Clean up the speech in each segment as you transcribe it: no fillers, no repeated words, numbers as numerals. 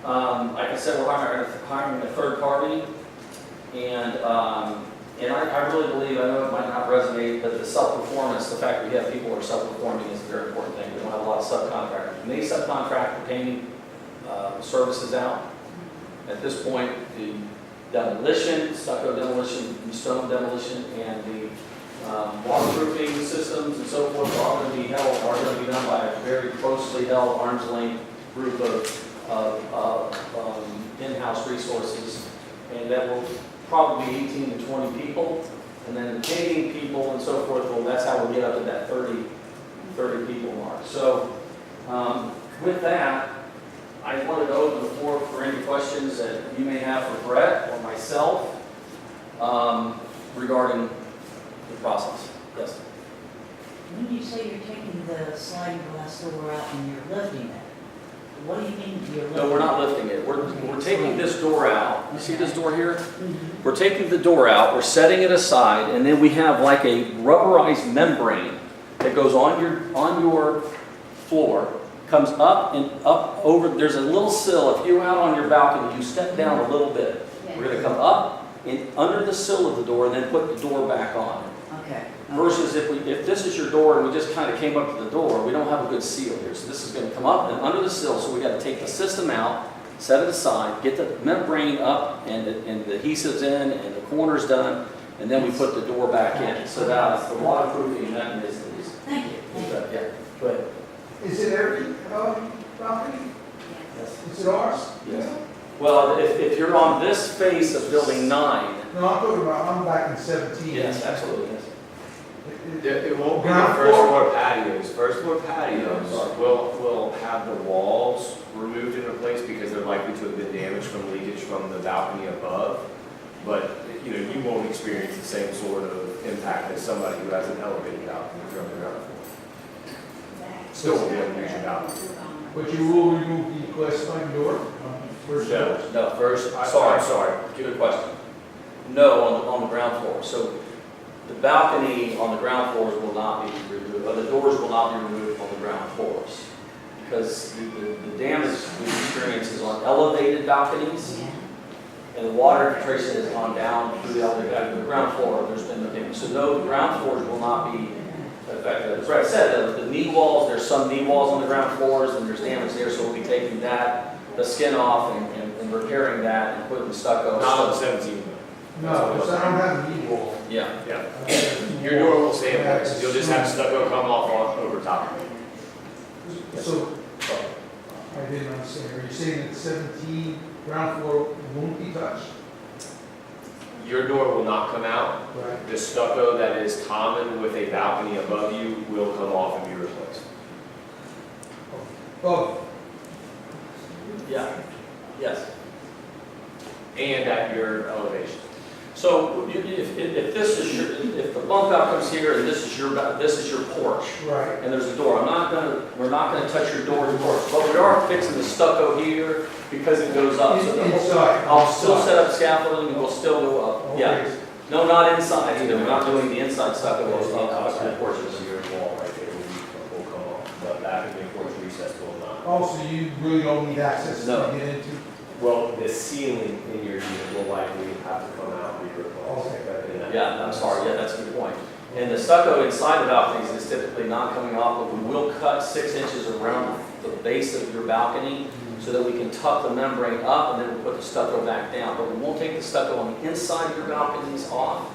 Like I said, we're hiring a third party, and I really believe, I know it might not resonate, but the self-performance, the fact that we have people who are self-performing is a very important thing. We don't have a lot of subcontractors. When they subcontract painting services out, at this point, the demolition, stucco demolition, stone demolition, and the waterproofing systems and so forth are going to be done by a very closely held arm's length group of in-house resources, and that will probably be 18 to 20 people, and then the painting people and so forth, well, that's how we'll get up to that 30 people mark. So with that, I wanted to open the floor for any questions that you may have for Brett or myself regarding the process. Yes? When you say you're taking the sliding glass door out and you're lifting it, what do you mean you're lifting it? No, we're not lifting it. We're taking this door out. You see this door here? We're taking the door out, we're setting it aside, and then we have like a rubberized membrane that goes on your floor, comes up and up over, there's a little sill. If you're out on your balcony, you step down a little bit. We're going to come up and under the sill of the door and then put the door back on. Okay. Versus if this is your door and we just kind of came up to the door, we don't have a good seal here. So this is going to come up and under the sill, so we got to take the system out, set it aside, get the membrane up and the adhesives in and the corners done, and then we put the door back in. So that's the waterproofing mechanism. Thank you. Yeah, go ahead. Is it every property? Yes. Is it ours? Yes. Well, if you're on this face of building 9, No, I'm talking about, I'm back in 17. yes, absolutely, yes. It won't be the Ground first floor? floor patios. First floor patios will have the walls removed and replaced because they're likely to have been damaged from leakage from the balcony above. But you won't experience the same sort of impact as somebody who has an elevated balcony from the ground floor. Still will be able to use your balcony. But you will remove the classifying door? First floor? No, first, I'm sorry, sorry. good question. No, on the ground floor. So the balcony on the ground floors will not be removed, or the doors will not be removed on the ground floors. Because the damage we experience is on elevated balconies, and the water infiltration has gone down through the elevated balcony. The ground floor, there's been no damage. So no, the ground floors will not be affected. As Brett said, the knee walls, there's some knee walls on the ground floors, and there's damage there, so we'll be taking that, the skin off, and repairing that, and putting the stucco. Not on the 17. No, because I don't have a knee wall. Yeah. Yeah. Your door will stay in place. You'll just have stucco come off over top of it. So, I didn't understand. Are you saying that 17 ground floor won't be touched? Your door will not come out. Right. The stucco that is common with a balcony above you will come off and be replaced. Oh, Yeah. Yes. And at your elevation. So if the bump out comes here and this is your porch, right. and there's a door, we're not gonna touch your door, but we are fixing the stucco here because it goes up. So Inside. I'll still set up scaffolding and we'll still go up. Okay. Yeah. No, not inside either. We're not doing the inside stucco. We'll up to the porches. Your wall right there will come off. The back of your porch recess will not. Also, you really don't need access No. to get into? Well, the ceiling in your unit will likely have to come out and be replaced. Okay. Yeah, I'm sorry. Yeah, that's a good point. And the stucco inside the balconies is typically not coming off, but we will cut 6 inches around the base of your balcony so that we can tuck the membrane up and then we'll put the stucco back down. But we won't take the stucco on the inside of your balconies off,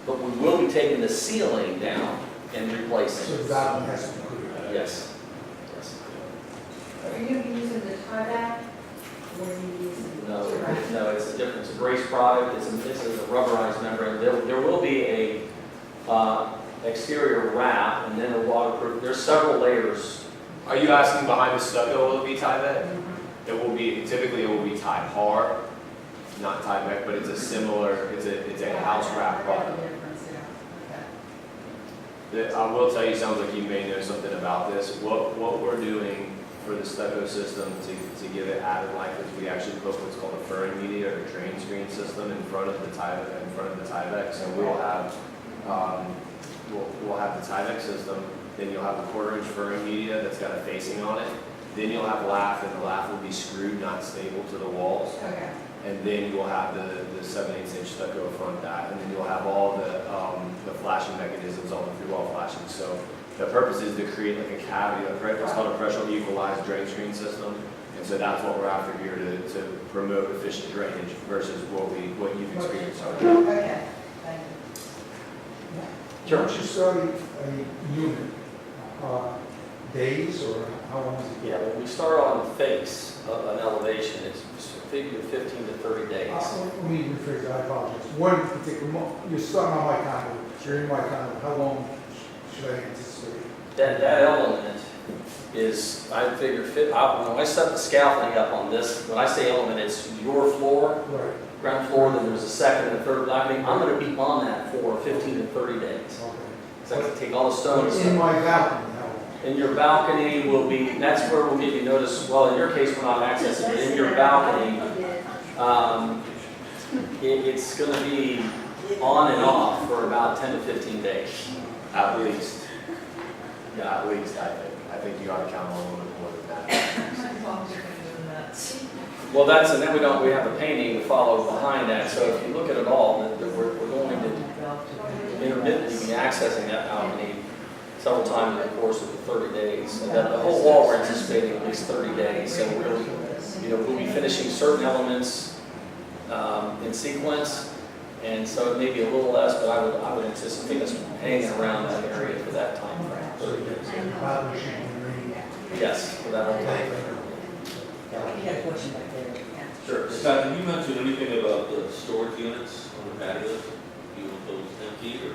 but we will be taking the ceiling down and replacing So it. the balcony has to be clear. Yes. Yes. Are you going to be using the tie-back? Or are you using No, the tie-back? no, it's a different, it's a brace product, it's a rubberized membrane. There will be a exterior wrap and then a waterproof. There's several layers. Are you asking behind the stucco will it be tied back? It will be, typically it will be tied hard, not tied back, but it's a similar, it's a house wrap product. I will tell you, sounds like you may know something about this. What we're doing for the stucco system to give it added life is we actually put what's called a furring media or a drain screen system in front of the Tyvek. So we'll have we'll have the Tyvek system. Then you'll have the 1/4 inch furring media that's got a facing on it, Then you'll have lath, and the lath will be screwed, not stable to the walls. Okay. And then you'll have the 7/8 inch stucco front that, and then you'll have all the flashing mechanisms on the through wall flashing. So the purpose is to create like a cavity, what's called a pressure equalized drain screen system. And so that's what we're after here to promote efficient drainage versus what you've experienced. Okay, thank you. Once you start a unit, days or how long is it? Yeah, when we start on the face of an elevation, it's figure 15 to 30 days. Let me rephrase that, I apologize. One particular, you're starting on my condo, you're in my condo, how long should I anticipate? That element is, I figure, when I set the scaffolding up on this, when I say element, it's your floor, Right, ground floor, then there's a second and a third balcony. I'm gonna be on that for 15 to 30 days. okay. So I can take all the stones. In my balcony, how long? And your balcony will be, that's where we'll maybe notice, well, in your case, we're not accessing it. In your balcony, it's gonna be on and off for about 10 to 15 days. At least. Yeah, at least, I think. I think you ought to count on a little bit more than that. Well, and then we have the painting to follow behind that. So if you look at it all, we're going to intermittently be accessing that balcony several times in the course of the 30 days. And then the whole wall, we're anticipating at least 30 days. So we'll be finishing certain elements in sequence. And so it may be a little less, but I would anticipate us hanging around that area for that time frame. 30 days. Balcony should be rain. Yes, for that whole time frame. You got a question back there. Sure. Scott, did you mention anything about the storage units on the patios? You want those empty or?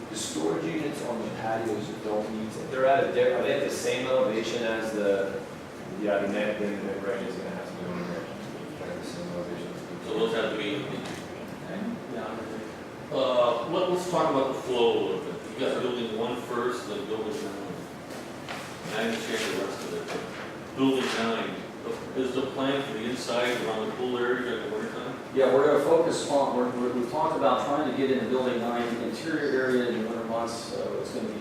The storage units on the patios don't need to, are they at the same elevation as the net range is gonna have to be on there. They're at the same elevation. So those have to be empty. Let's talk about the flow a little bit. You got building 1 first, then building 9. I understand the rest of it. Building 9, is the plan for the inside around the pool area during the wintertime? Yeah, we're going to focus on, we've talked about trying to get into building 9, the interior area in the winter months, so it's going to be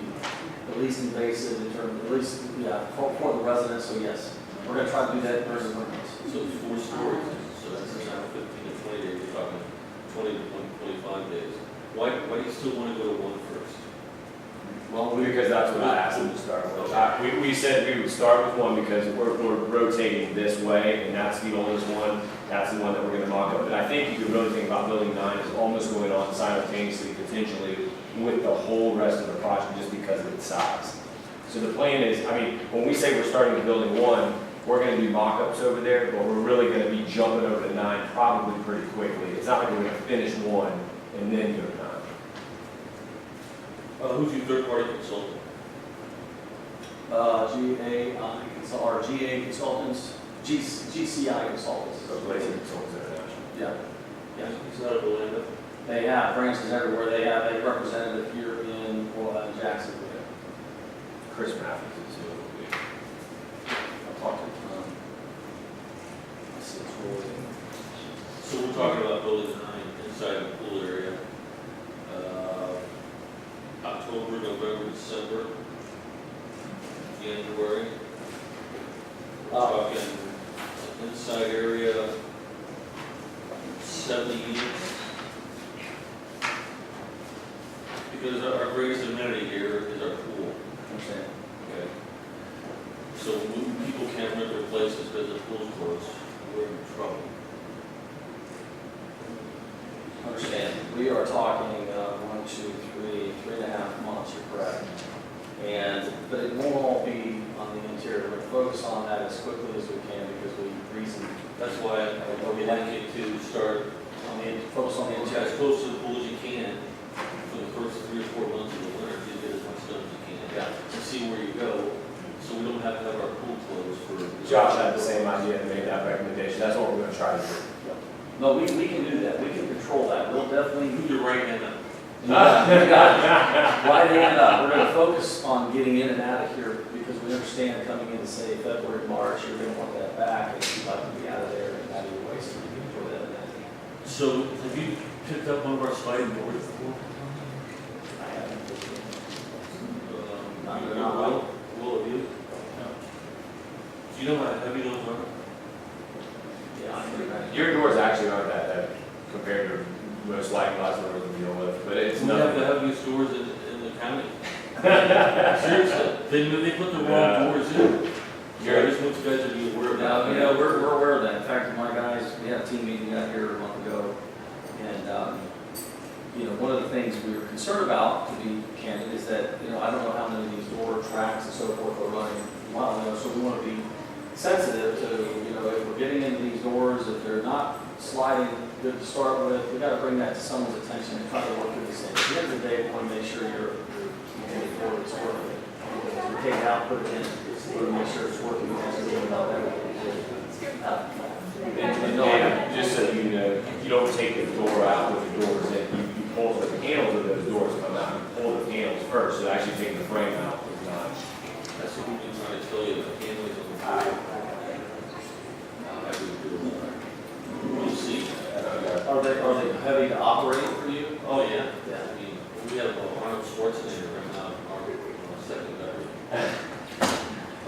the least invasive in terms, at least, for the residents, so yes. We're going to try to do that during the winter months. So it's 4 stories, so that's around 15 to 20 days, we're talking 20 to 25 days. Why do you still want to go to 1 first? Well, because that's what I asked them to start with. We said we would start with 1 because we're rotating this way, and that's the oldest one. That's the one that we're going to mock up. And I think you could really think about building 9 as almost going on simultaneously, potentially, with the whole rest of the project just because of its size. So the plan is, when we say we're starting with building 1, we're going to do mock-ups over there, but we're really going to be jumping over to 9 probably pretty quickly. It's not like we're going to finish 1 and then go to 9. Who's your third-party consultant? GA consultants, GCI consultants. So Blazing Consultants International. Yeah, He's not a Belinda. they have branches everywhere. They have a representative here in Jacksonville. Chris Matthews is who. I'll talk to him. Let's see, it's really. So we're talking about building 9 inside the pool area. October, November, December, January. We're talking inside area, 70 units. Because our greatest amenity here is our pool. Understand. Okay. So when people can't rent their places because the pool's closed, we're in trouble. Understand. We are talking 3.5 months, you're correct. But it won't all be on the interior. We're going to focus on that as quickly as we can because we reason. That's why I would like you to start Focus on the as interior. close to the pool as you can for the first 3 or 4 months of the winter, to get as much done as you can. Yeah. To see where you go, so we don't have to have our pool closed for. Josh had the same idea and made that recommendation. That's what we're going to try to do. No, we can do that. We can control that. We'll definitely. Move your right hand up. You got it. Right hand up. We're going to focus on getting in and out of here because we understand coming into, say, February, March, you're going to want that back and you'd like to be out of there and out of your way so you can enjoy that event. So have you picked up one of our sliding doors before? I haven't. Will of you? You know how heavy those are? Yeah, I can imagine. Your doors actually aren't that heavy compared to most sliding glass doors we deal with, but it's We have the nothing. heaviest doors in the county. Seriously, they put the wrong doors in. I just want you guys to be aware of Now, that. you know, we're aware of that. In fact, my guys, we had a team meeting out here a month ago, and, you know, one of the things we were concerned about, to be candid, is that, you know, I don't know how many of these door tracks and so forth are running well, you know, so we want to be sensitive to, you know, if we're getting into these doors, if they're not sliding good to start with, we got to bring that to someone's attention and try to work through these things. At the end of the day, we want to make sure your door is working. We take it out, put it in, we want to make sure it's working, as we're doing about that. And just so you know, you don't take the door out with the doors in, you pull the panels of those doors come out, you pull the panels first, so actually taking the frame out is not. That's what we've been trying to tell you, the families on the board. How we do it. We'll see. Are they heavy to operate for you? Oh, yeah. Yeah. I mean, we have Arnold Schwarzenegger right now, our second guy.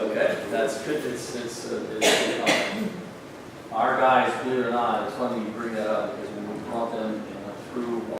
Okay, that's good, our guys, believe it or not, it's funny you